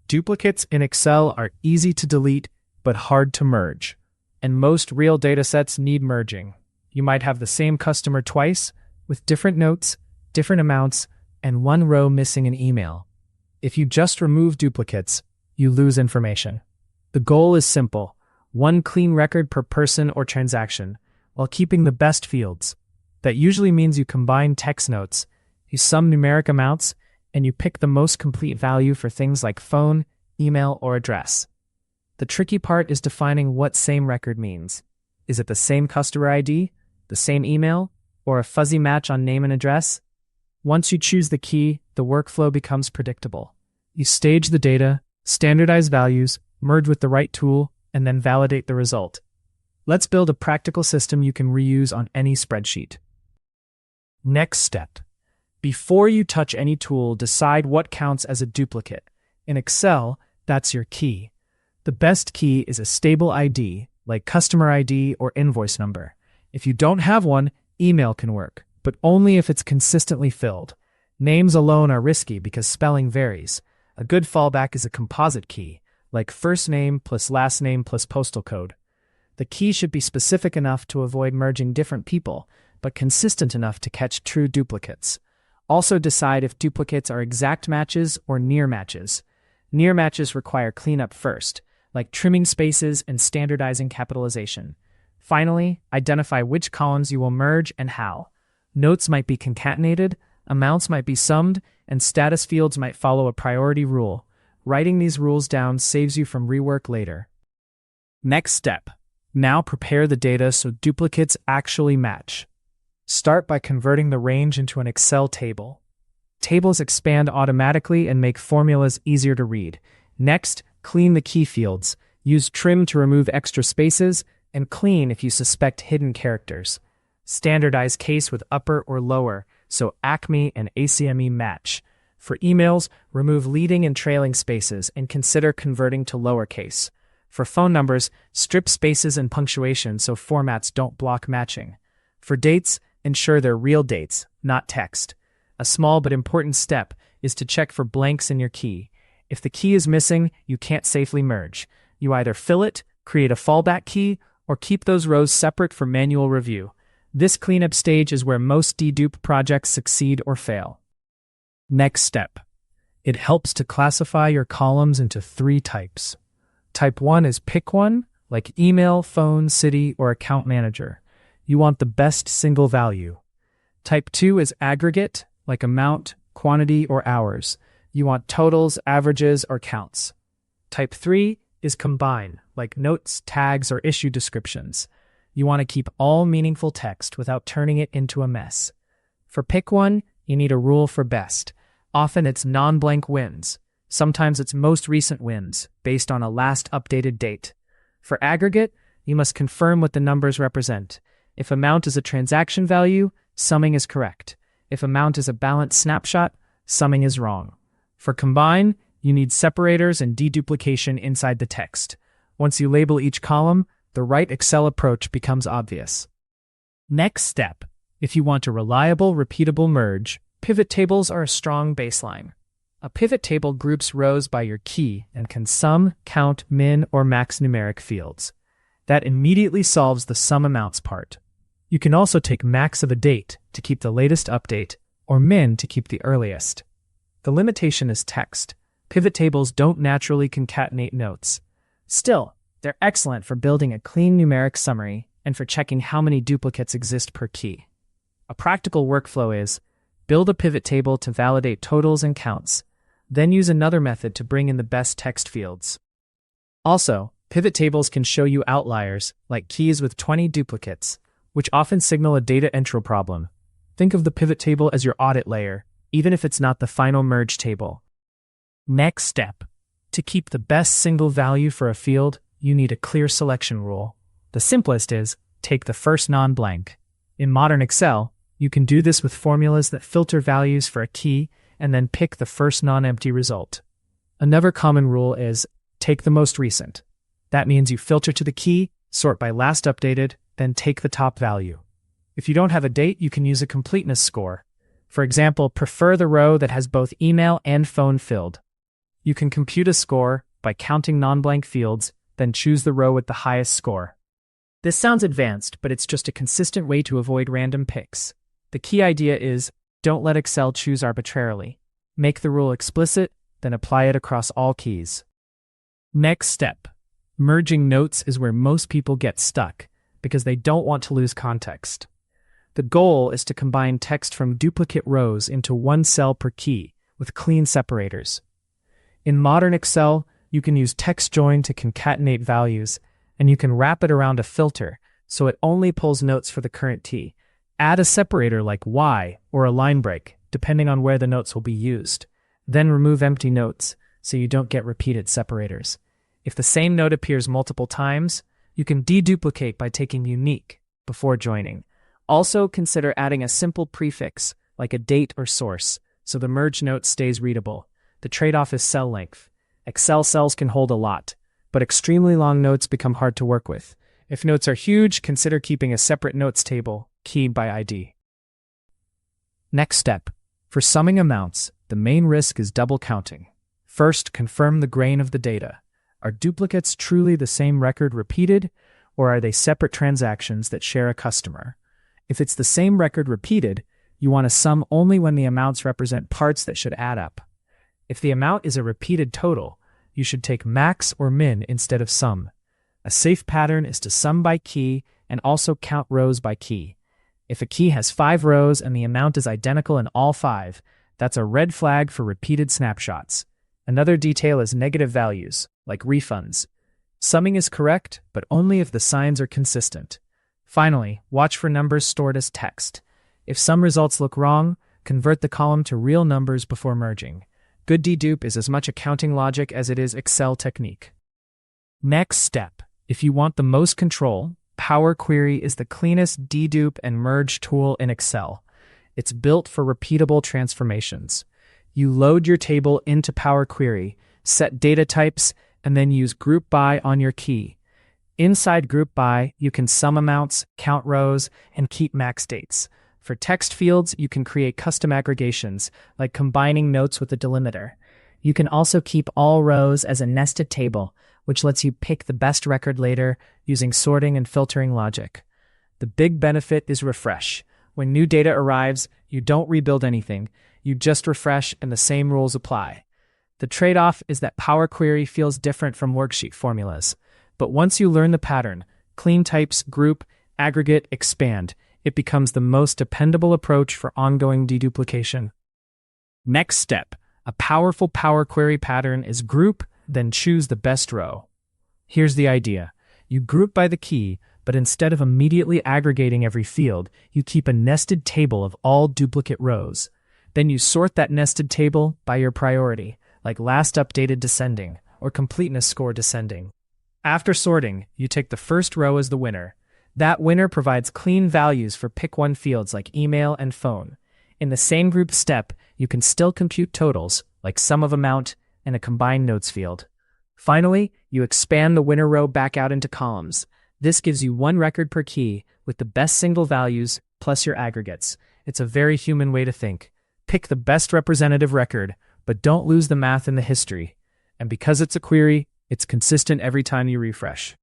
Duplicates in Excel are easy to delete but hard to merge, and most real datasets need merging. You might have the same customer twice, with different notes, different amounts, and one row missing an email. If you just remove duplicates, you lose information. The goal is simple: one clean record per person or transaction, while keeping the best fields. That usually means you combine text notes, you sum numeric amounts, and you pick the most complete value for things like phone, email, or address. The tricky part is defining what same record means. Is it the same customer ID, the same email, or a fuzzy match on name and address? Once you choose the key, the workflow becomes predictable. You stage the data, standardize values, merge with the right tool, and then validate the result. Let's build a practical system you can reuse on any spreadsheet. Next step. Before you touch any tool, decide what counts as a duplicate. In Excel, that's your key. The best key is a stable ID, like customer ID or invoice number. If you don't have one, email can work, but only if it's consistently filled. Names alone are risky because spelling varies. A good fallback is a composite key, like first name plus last name plus postal code. The key should be specific enough to avoid merging different people, but consistent enough to catch true duplicates. Also decide if duplicates are exact matches or near matches. Near matches require cleanup first, like trimming spaces and standardizing capitalization. Finally, identify which columns you will merge and how. Notes might be concatenated, amounts might be summed, and status fields might follow a priority rule. Writing these rules down saves you from rework later. Next step. Now prepare the data so duplicates actually match. Start by converting the range into an Excel table. Tables expand automatically and make formulas easier to read. Next, clean the key fields. Use trim to remove extra spaces, and clean if you suspect hidden characters. Standardize case with upper or lower, so ACME and ACME match. For emails, remove leading and trailing spaces and consider converting to lowercase. For phone numbers, strip spaces and punctuation so formats don't block matching. For dates, ensure they're real dates, not text. A small but important step is to check for blanks in your key. If the key is missing, you can't safely merge. You either fill it, create a fallback key, or keep those rows separate for manual review. This cleanup stage is where most dedupe projects succeed or fail. Next step. It helps to classify your columns into 3 types. Type 1 is pick one, like email, phone, city, or account manager. You want the best single value. Type 2 is aggregate, like amount, quantity, or hours. You want totals, averages, or counts. Type 3 is combine, like notes, tags, or issue descriptions. You want to keep all meaningful text without turning it into a mess. For pick one, you need a rule for best. Often it's non-blank wins. Sometimes it's most recent wins, based on a last updated date. For aggregate, you must confirm what the numbers represent. If amount is a transaction value, summing is correct. If amount is a balance snapshot, summing is wrong. For combine, you need separators and deduplication inside the text. Once you label each column, the right Excel approach becomes obvious. Next step. If you want a reliable, repeatable merge, pivot tables are a strong baseline. A pivot table groups rows by your key and can sum, count, min, or max numeric fields. That immediately solves the sum amounts part. You can also take max of a date to keep the latest update, or min to keep the earliest. The limitation is text. Pivot tables don't naturally concatenate notes. Still, they're excellent for building a clean numeric summary and for checking how many duplicates exist per key. A practical workflow is build a pivot table to validate totals and counts, then use another method to bring in the best text fields. Also, pivot tables can show you outliers, like keys with 20 duplicates, which often signal a data entry problem. Think of the pivot table as your audit layer, even if it's not the final merge table. Next step. To keep the best single value for a field, you need a clear selection rule. The simplest is, take the first non-blank. In modern Excel, you can do this with formulas that filter values for a key and then pick the first non-empty result. Another common rule is, take the most recent. That means you filter to the key, sort by last updated, then take the top value. If you don't have a date, you can use a completeness score. For example, prefer the row that has both email and phone filled. You can compute a score by counting non-blank fields, then choose the row with the highest score. This sounds advanced, but it's just a consistent way to avoid random picks. The key idea is, don't let Excel choose arbitrarily. Make the rule explicit, then apply it across all keys. Next step. Merging notes is where most people get stuck, because they don't want to lose context. The goal is to combine text from duplicate rows into one cell per key, with clean separators. In modern Excel, you can use text join to concatenate values, and you can wrap it around a filter so it only pulls notes for the current T. Add a separator like Y or a line break, depending on where the notes will be used. Then remove empty notes so you don't get repeated separators. If the same note appears multiple times, you can deduplicate by taking unique before joining. Also consider adding a simple prefix like a date or source so the merged note stays readable. The trade-off is cell length. Excel cells can hold a lot, but extremely long notes become hard to work with. If notes are huge, consider keeping a separate notes table, keyed by ID. Next step. For summing amounts, the main risk is double counting. First, confirm the grain of the data. Are duplicates truly the same record repeated, or are they separate transactions that share a customer? If it's the same record repeated, you want to sum only when the amounts represent parts that should add up. If the amount is a repeated total, you should take max or min instead of sum. A safe pattern is to sum by key and also count rows by key. If a key has 5 rows and the amount is identical in all 5, that's a red flag for repeated snapshots. Another detail is negative values, like refunds. Summing is correct, but only if the signs are consistent. Finally, watch for numbers stored as text. If some results look wrong, convert the column to real numbers before merging. Good dedupe is as much accounting logic as it is Excel technique. Next step. If you want the most control, Power Query is the cleanest dedupe and merge tool in Excel. It's built for repeatable transformations. You load your table into Power Query, set data types, and then use Group By on your key. Inside Group By, you can sum amounts, count rows, and keep max dates. For text fields, you can create custom aggregations, like combining notes with a delimiter. You can also keep all rows as a nested table, which lets you pick the best record later using sorting and filtering logic. The big benefit is refresh. When new data arrives, you don't rebuild anything. You just refresh and the same rules apply. The trade-off is that Power Query feels different from worksheet formulas. But once you learn the pattern, clean types, group, aggregate, expand, it becomes the most dependable approach for ongoing deduplication. Next step, a powerful Power Query pattern is group, then choose the best row. Here's the idea. You group by the key, but instead of immediately aggregating every field, you keep a nested table of all duplicate rows. Then you sort that nested table by your priority, like last updated descending or completeness score descending. After sorting, you take the first row as the winner. That winner provides clean values for pick one fields like email and phone. In the same group step, you can still compute totals, like sum of amount and a combined notes field. Finally, you expand the winner row back out into columns. This gives you one record per key with the best single values plus your aggregates. It's a very human way to think. Pick the best representative record, but don't lose the math and the history. And because it's a query, it's consistent every time you refresh.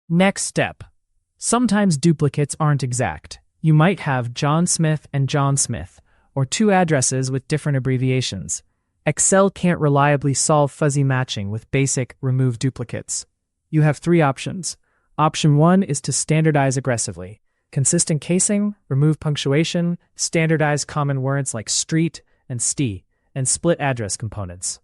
Next step. Sometimes duplicates aren't exact. You might have John Smith and John Smith, or two addresses with different abbreviations. Excel can't reliably solve fuzzy matching with basic remove duplicates. You have 3 options. Option 1 is to standardize aggressively. Consistent casing, remove punctuation, standardize common words like street and st, and split address components.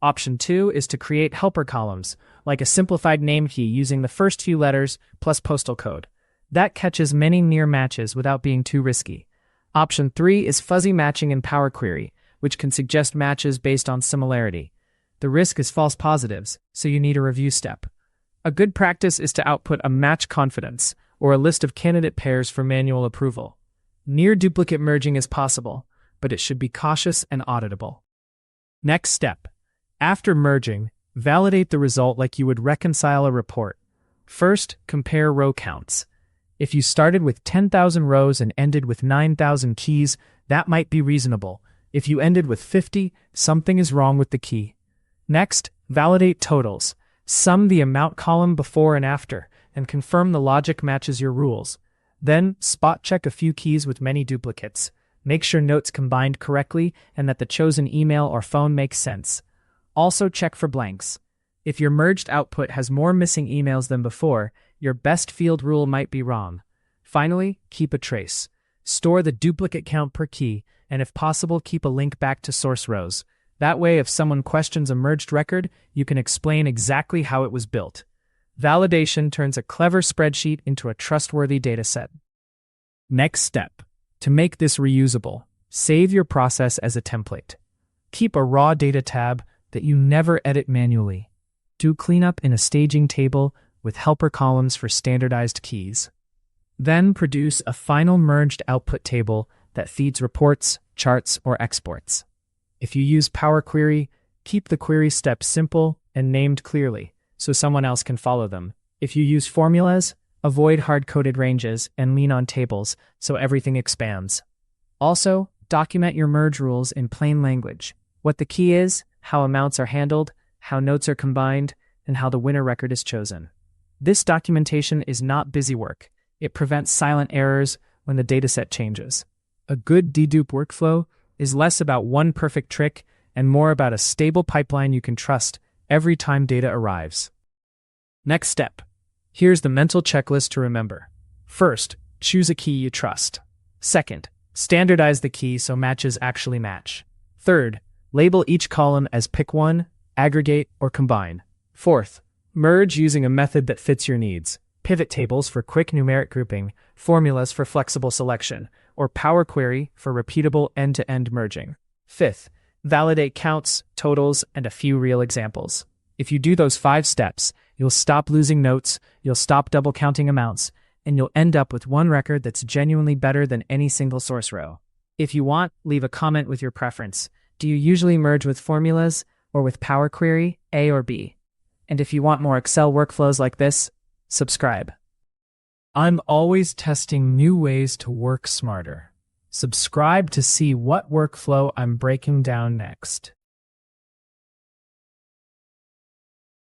Option 2 is to create helper columns, like a simplified name key using the first few letters plus postal code. That catches many near matches without being too risky. Option 3 is fuzzy matching in Power Query, which can suggest matches based on similarity. The risk is false positives, so you need a review step. A good practice is to output a match confidence, or a list of candidate pairs for manual approval. Near duplicate merging is possible, but it should be cautious and auditable. Next step. After merging, validate the result like you would reconcile a report. First, compare row counts. If you started with 10,000 rows and ended with 9,000 keys, that might be reasonable. If you ended with 50, something is wrong with the key. Next, validate totals. Sum the amount column before and after, and confirm the logic matches your rules. Then, spot check a few keys with many duplicates. Make sure notes combined correctly and that the chosen email or phone makes sense. Also check for blanks. If your merged output has more missing emails than before, your best field rule might be wrong. Finally, keep a trace. Store the duplicate count per key, and if possible, keep a link back to source rows. That way, if someone questions a merged record, you can explain exactly how it was built. Validation turns a clever spreadsheet into a trustworthy dataset. Next step. To make this reusable, save your process as a template. Keep a raw data tab that you never edit manually. Do cleanup in a staging table with helper columns for standardized keys. Then produce a final merged output table that feeds reports, charts, or exports. If you use Power Query, keep the query steps simple and named clearly so someone else can follow them. If you use formulas, avoid hard-coded ranges and lean on tables so everything expands. Also, document your merge rules in plain language. What the key is, how amounts are handled, how notes are combined, and how the winner record is chosen. This documentation is not busy work. It prevents silent errors when the dataset changes. A good dedupe workflow is less about one perfect trick and more about a stable pipeline you can trust every time data arrives. Next step. Here's the mental checklist to remember. First, choose a key you trust. Second, standardize the key so matches actually match. Third, label each column as pick one, aggregate, or combine. Fourth, merge using a method that fits your needs. PivotTables for quick numeric grouping, formulas for flexible selection, or Power Query for repeatable end-to-end merging. Fifth, validate counts, totals, and a few real examples. If you do those 5 steps, you'll stop losing notes, you'll stop double counting amounts, and you'll end up with one record that's genuinely better than any single source row. If you want, leave a comment with your preference. Do you usually merge with formulas or with Power Query, A or B? And if you want more Excel workflows like this, subscribe. I'm always testing new ways to work smarter. Subscribe to see what workflow I'm breaking down next.